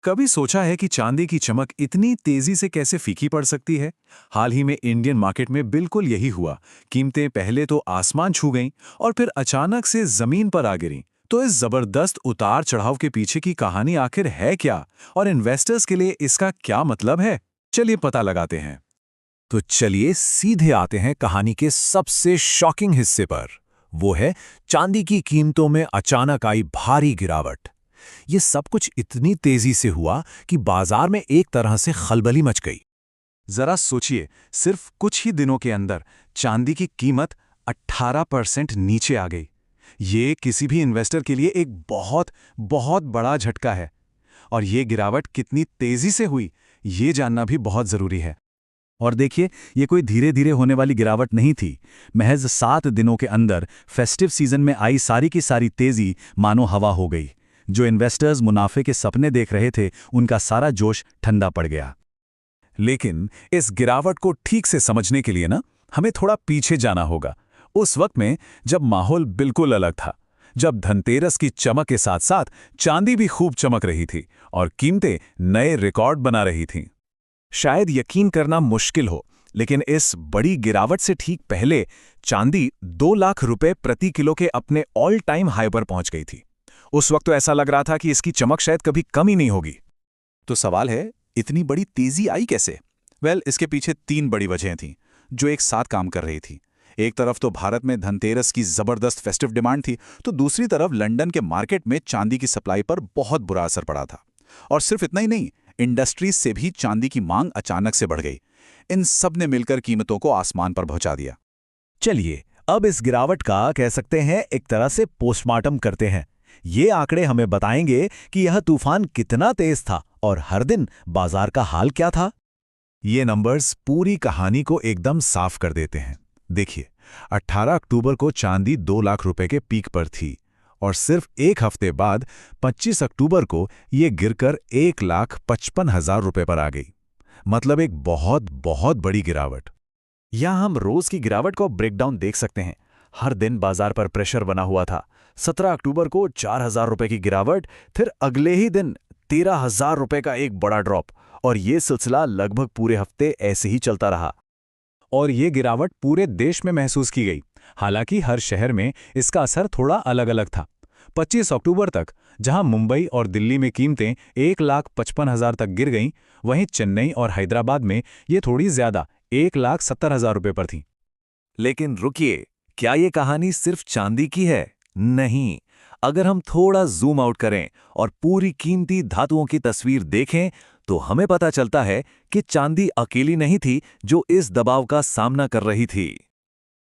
कभी सोचा है कि चांदी की चमक इतनी तेजी से कैसे फीकी पड़ सकती है? हाल ही में इंडियन मार्केट में बिल्कुल यही हुआ। कीमतें पहले तो आसमान छू गईं और फिर अचानक से जमीन पर आ गिरीं। तो इस जबरदस्त उतार चढ़ाव के पीछे की कहानी आखिर है क्या, और इन्वेस्टर्स के लिए इसका क्या मतलब है? चलिए पता लगाते हैं। तो चलिए सीधे आते हैं कहानी के सबसे शॉकिंग हिस्से पर। वो है चांदी की कीमतों में अचानक आई भारी गिरावट। ये सब कुछ इतनी तेजी से हुआ कि बाजार में एक तरह से खलबली मच गई। जरा सोचिए, सिर्फ कुछ ही दिनों के अंदर चांदी की कीमत 18% नीचे आ गई। ये किसी भी इन्वेस्टर के लिए एक बहुत बहुत बड़ा झटका है। और ये गिरावट कितनी तेजी से हुई, ये जानना भी बहुत जरूरी है। और देखिए, ये कोई धीरे धीरे होने वाली गिरावट नहीं थी। महज 7 दिनों के अंदर फेस्टिव सीजन में आई सारी की सारी तेजी मानो हवा हो गई। जो इन्वेस्टर्स मुनाफे के सपने देख रहे थे, उनका सारा जोश ठंडा पड़ गया। लेकिन इस गिरावट को ठीक से समझने के लिए हमें थोड़ा पीछे जाना होगा। उस वक्त में जब माहौल बिल्कुल अलग था, जब धनतेरस की चमक के साथ साथ चांदी भी खूब चमक रही थी और कीमतें नए रिकॉर्ड बना रही थीं। शायद यकीन करना मुश्किल हो, लेकिन इस बड़ी गिरावट से ठीक पहले चांदी 2 लाख रुपए प्रति किलो के अपने ऑल टाइम हाई पर पहुंच गई थी। उस वक्त तो ऐसा लग रहा था कि इसकी चमक शायद कभी कम ही नहीं होगी। तो सवाल है, इतनी बड़ी तेजी आई कैसे? इसके पीछे 3 बड़ी वजहें थीं जो एक साथ काम कर रही थी। एक तरफ तो भारत में धनतेरस की जबरदस्त फेस्टिव डिमांड थी, तो दूसरी तरफ लंदन के मार्केट में चांदी की सप्लाई पर बहुत बुरा असर पड़ा था। और सिर्फ इतना ही नहीं, इंडस्ट्रीज से भी चांदी की मांग अचानक से बढ़ गई। इन सब ने मिलकर कीमतों को आसमान पर पहुंचा दिया। चलिए, अब इस गिरावट का कह सकते हैं एक तरह से पोस्टमार्टम करते हैं। ये आंकड़े हमें बताएंगे कि यह तूफान कितना तेज था और हर दिन बाजार का हाल क्या था। ये नंबर्स पूरी कहानी को एकदम साफ कर देते हैं। देखिए, 18 अक्टूबर को चांदी 2 लाख रुपए के पीक पर थी और सिर्फ एक हफ्ते बाद 25 अक्टूबर को ये गिरकर 1,55,000 रुपए पर आ गई। मतलब एक बहुत बहुत बड़ी गिरावट। यहां हम रोज की गिरावट को ब्रेकडाउन देख सकते हैं। हर दिन बाजार पर प्रेशर बना हुआ था। 17 अक्टूबर को 4,000 रुपए की गिरावट, फिर अगले ही दिन 13,000 रुपए का एक बड़ा ड्रॉप, और ये सिलसिला लगभग पूरे हफ्ते ऐसे ही चलता रहा। और ये गिरावट पूरे देश में महसूस की गई। हालांकि हर शहर में इसका असर थोड़ा अलग अलग था। 25 अक्टूबर तक जहां मुंबई और दिल्ली में कीमतें 1,55,000 तक गिर गईं, वहीं चेन्नई और हैदराबाद में ये थोड़ी ज्यादा 1,70,000 रुपए पर थीं। लेकिन रुकिए, क्या ये कहानी सिर्फ चांदी की है? नहीं। अगर हम थोड़ा जूम आउट करें और पूरी कीमती धातुओं की तस्वीर देखें, तो हमें पता चलता है कि चांदी अकेली नहीं थी जो इस दबाव का सामना कर रही थी।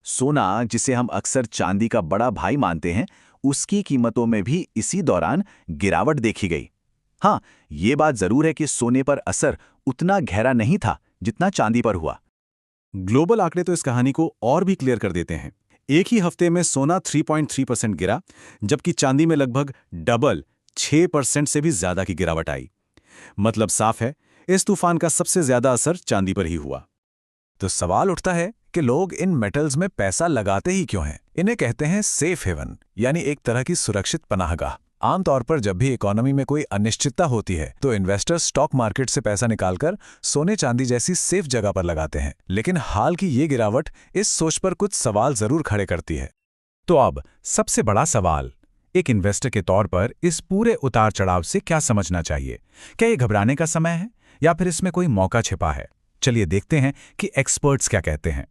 सोना, जिसे हम अक्सर चांदी का बड़ा भाई मानते हैं, उसकी कीमतों में भी इसी दौरान गिरावट देखी गई। हाँ, ये बात जरूर है कि सोने पर असर उतना गहरा नहीं था जितना चांदी पर हुआ। ग्लोबल आंकड़े तो इस कहानी को और भी क्लियर कर देते हैं। एक ही हफ्ते में सोना 3.3% गिरा, जबकि चांदी में लगभग डबल 6% से भी ज्यादा की गिरावट आई। मतलब साफ है, इस तूफान का सबसे ज्यादा असर चांदी पर ही हुआ। तो सवाल उठता है कि लोग इन मेटल्स में पैसा लगाते ही क्यों हैं? इन्हें कहते हैं सेफ हेवन, यानी एक तरह की सुरक्षित पनाहगाह। आमतौर पर जब भी इकोनॉमी में कोई अनिश्चितता होती है, तो इन्वेस्टर्स स्टॉक मार्केट से पैसा निकालकर सोने चांदी जैसी सेफ जगह पर लगाते हैं। लेकिन हाल की ये गिरावट इस सोच पर कुछ सवाल जरूर खड़े करती है। तो अब सबसे बड़ा सवाल, एक इन्वेस्टर के तौर पर इस पूरे उतार चढ़ाव से क्या समझना चाहिए? क्या ये घबराने का समय है या फिर इसमें कोई मौका छिपा है? चलिए देखते हैं कि एक्सपर्ट्स क्या कहते हैं।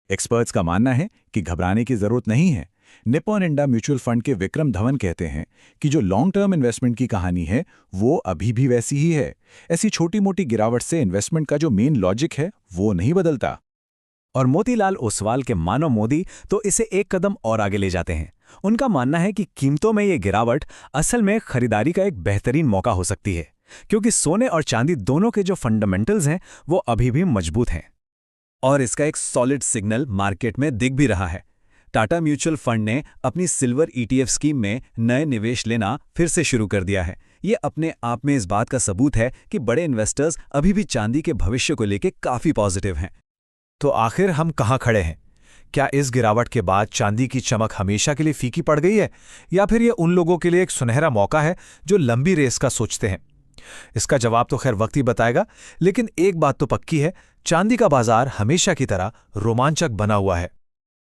एक्सपर्ट्स का मानना है कि घबराने की जरूरत नहीं है। निप्पॉन इंडिया म्यूचुअल फंड के विक्रम धवन कहते हैं कि जो लॉन्ग टर्म इन्वेस्टमेंट की कहानी है, वो अभी भी वैसी ही है। ऐसी छोटी मोटी गिरावट से इन्वेस्टमेंट का जो मेन लॉजिक है, वो नहीं बदलता। और मोतीलाल ओसवाल के मानो मोदी तो इसे एक कदम और आगे ले जाते हैं। उनका मानना है कि कीमतों में ये गिरावट असल में खरीदारी का एक बेहतरीन मौका हो सकती है, क्योंकि सोने और चांदी दोनों के जो फंडामेंटल्स हैं, वो अभी भी मजबूत हैं। और इसका एक सॉलिड सिग्नल मार्केट में दिख भी रहा है। टाटा म्यूचुअल फंड ने अपनी सिल्वर ETF स्कीम में नए निवेश लेना फिर से शुरू कर दिया है। ये अपने आप में इस बात का सबूत है कि बड़े इन्वेस्टर्स अभी भी चांदी के भविष्य को लेकर काफी पॉजिटिव हैं। तो आखिर हम कहाँ खड़े हैं? क्या इस गिरावट के बाद चांदी की चमक हमेशा के लिए फीकी पड़ गई है, या फिर ये उन लोगों के लिए एक सुनहरा मौका है जो लंबी रेस का सोचते हैं? इसका जवाब तो खैर वक्त ही बताएगा, लेकिन एक बात तो पक्की है, चांदी का बाजार हमेशा की तरह रोमांचक बना हुआ है।